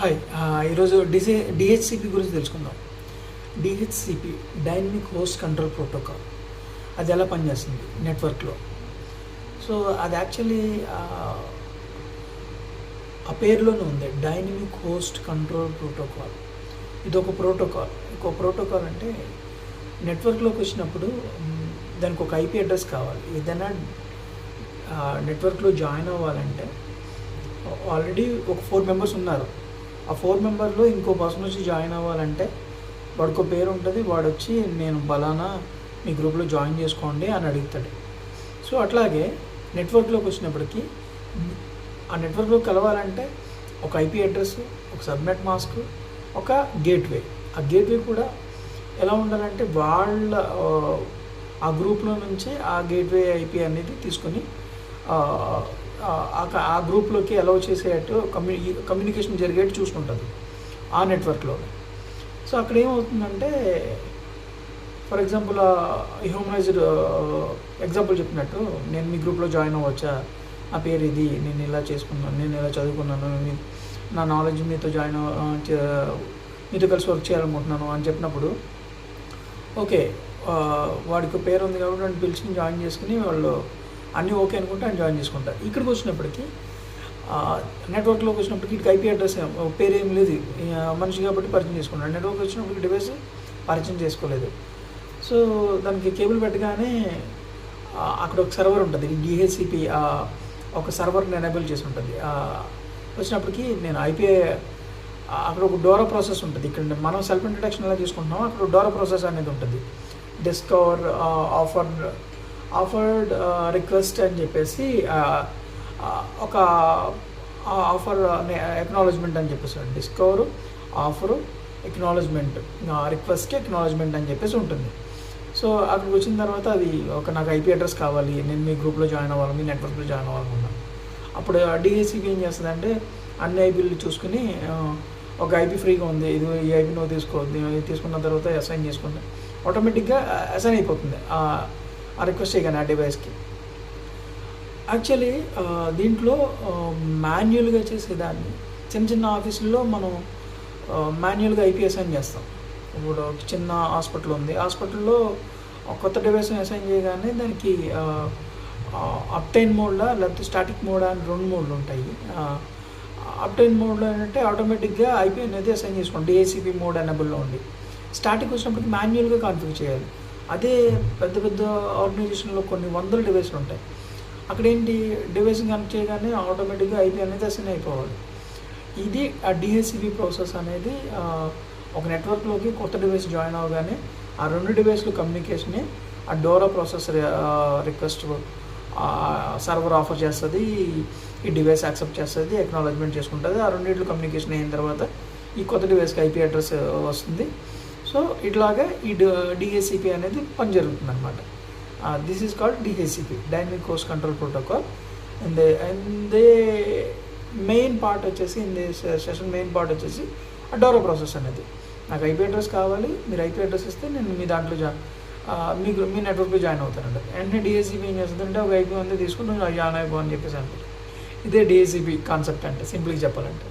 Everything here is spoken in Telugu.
హాయ్ ఈరోజు డిహెచ్సిపి గురించి తెలుసుకుందాం. DHCP dynamic host control protocol. అది ఎలా పనిచేస్తుంది నెట్వర్క్లో. సో అది యాక్చువల్లీ ఆ పేరులోనే ఉంది, డైనమిక్ హోస్ట్ కంట్రోల్ ప్రోటోకాల్. ఇది ఒక ప్రోటోకాల్ అంటే నెట్వర్క్లోకి వచ్చినప్పుడు దానికి ఒక ఐపీ అడ్రస్ కావాలి. ఏదైనా నెట్వర్క్లో జాయిన్ అవ్వాలంటే ఆల్రెడీ ఒక 4 మెంబర్స్ ఉన్నారు. ఆ 4 మెంబర్లో ఇంకో పర్సన్ వచ్చి జాయిన్ అవ్వాలంటే వాడికి పేరు ఉంటుంది. వాడు వచ్చి నేను బలానా మీ గ్రూప్లో జాయిన్ చేసుకోండి అని అడుగుతాడు. సో అట్లాగే నెట్వర్క్లోకి వచ్చినప్పటికీ ఆ నెట్వర్క్లో కలవాలంటే ఒక ఐపీ అడ్రస్, ఒక సబ్నెట్ మాస్క్, ఒక గేట్వే. ఆ గేట్వే కూడా ఎలా ఉండాలంటే వాళ్ళ ఆ గ్రూప్లో నుంచి ఆ గేట్వే ఐపీ అనేది తీసుకొని ఆ గ్రూప్లోకి అలౌ చేసేటట్టు కమ్యూనికేషన్ జరిగేట్టు చూసుకుంటుంది ఆ నెట్వర్క్లో. సో అక్కడ ఏమవుతుందంటే, ఫర్ ఎగ్జాంపుల్ హ్యూమనైజ్డ్ ఎగ్జాంపుల్ చెప్పినట్టు, నేను మీ గ్రూప్లో జాయిన్ అవ్వచ్చా, నా పేరు ఇది, నేను ఇలా చేసుకున్నాను, నేను ఇలా చదువుకున్నాను, నా నాలెడ్జ్ మీతో మీతో కలిసి వర్క్ చేయాలనుకుంటున్నాను అని చెప్పినప్పుడు ఓకే, వాడికి పేరు ఉంది కాబట్టి వాడిని పిలిచి జాయిన్ చేసుకుని వాళ్ళు అన్నీ ఓకే అనుకుంటే ఆయన జాయిన్ చేసుకుంటారు. ఇక్కడికి వచ్చినప్పటికీ నెట్వర్క్లోకి వచ్చినప్పటికి ఇక్కడికి ఐపీ అడ్రస్ పేరు ఏం లేదు, మనిషి కాబట్టి పరిచయం చేసుకుంటాడు. నెట్వర్క్ వచ్చినప్పటికి డివైస్ పరిచయం చేసుకోలేదు. సో దానికి కేబుల్ పెట్టగానే అక్కడ ఒక సర్వర్ ఉంటుంది, డిహెచ్సిపి ఒక సర్వర్ని ఎనేబుల్ చేసి ఉంటుంది. వచ్చినప్పటికీ నేను ఐపీ అక్కడ ఒక డోరా ప్రాసెస్ ఉంటుంది. ఇక్కడ మనం సెల్ఫ్ ఇంట్రడక్షన్ ఎలా చేసుకుంటున్నామో అక్కడ డోరా ప్రాసెస్ అనేది ఉంటుంది. డిస్కవర్ ఆఫర్డ్ రిక్వెస్ట్ అని చెప్పేసి ఒక ఆఫర్ ఎక్నాలజ్మెంట్ అని చెప్పేసి discover, offer, acknowledgement, request, acknowledgement అని చెప్పేసి ఉంటుంది. సో అక్కడికి వచ్చిన తర్వాత అది నాకు ఐపీ అడ్రస్ కావాలి, నేను మీ గ్రూప్లో జాయిన్ అవ్వాలి, మీ నెట్వర్క్లో జాయిన్ అవ్వాలనుకున్నాను. అప్పుడు డిహెచ్సిపి ఏం చేస్తుందంటే అన్ని ఐపీలు చూసుకుని ఒక ఐపీ ఫ్రీగా ఉంది, ఇది ఈ ఐపీ నువ్వు తీసుకోవద్దు, తీసుకున్న తర్వాత అసైన్ చేసుకుంటే ఆటోమేటిక్గా అసైన్ అయిపోతుంది ఆ రిక్వెస్ట్ చేయగానే ఆ డివైస్కి. యాక్చువల్లీ దీంట్లో మాన్యువల్గా చేసేదాన్ని చిన్న ఆఫీసుల్లో మనం మాన్యువల్గా ఐపీ అసైన్ చేస్తాం. ఇప్పుడు చిన్న హాస్పిటల్ ఉంది, హాస్పిటల్లో కొత్త డివైస్ని అసైన్ చేయగానే దానికి అప్టైన్ మోడ్లా లేకపోతే స్టాటిక్ మోడ్ అని 2 మోడ్లు ఉంటాయి. అప్టైన్ మోడ్లో ఏంటంటే ఆటోమేటిక్గా ఐపీ అనేది అసైన్ చేసుకోండి, డిహెచ్సిపి మోడ్ ఎనేబుల్లో ఉంది. స్టాటిక్ వచ్చినప్పటికి మాన్యువల్గా కాన్ఫిగర్ చేయాలి. అదే పెద్ద ఆర్గనైజేషన్లో కొన్ని 100 డివైస్లు ఉంటాయి. అక్కడ ఏంటి, డివైస్ కనెక్ట్ చేయగానే ఆటోమేటిక్గా ఐపీ అనేది అసైన్ అయిపోవాలి. ఇది ఆ డిహెచ్సిపి ప్రాసెస్ అనేది ఒక నెట్వర్క్లోకి కొత్త డివైస్ జాయిన్ అవ్వగానే ఆ 2 డివైస్లు కమ్యూనికేషన్ని ఆ Dora process request server offer చేస్తుంది, ఈ డివైస్ యాక్సెప్ట్ చేస్తుంది, ఎక్నాలజ్మెంట్ చేసుకుంటుంది. ఆ 2 కమ్యూనికేషన్ అయిన తర్వాత ఈ కొత్త డివైస్కి ఐపీ అడ్రస్ వస్తుంది. సో ఇట్లాగా ఈ డిహెచ్సిపి అనేది పని జరుగుతుంది అనమాట. This is called DHCP, dynamic host control protocol. And they main part వచ్చేసి సెషన్ మెయిన్ పార్ట్ వచ్చేసి ఆ డోరా ప్రాసెస్ అనేది. నాకు ఐపీ అడ్రస్ కావాలి, మీరు ఐపీ అడ్రస్ ఇస్తే నేను మీ దాంట్లో మీ నెట్వర్క్లో జాయిన్ అవుతానంట. వెంటనే డిహెచ్సిపి ఏం చేస్తుందంటే ఒక ఐపీ ఉంది తీసుకుని జాయిన్ అయిపో అని చెప్పేసి అనుకుంటాను. ఇదే డిహెచ్సిపి కాన్సెప్ట్ అంటే సింపుల్గా చెప్పాలంటే.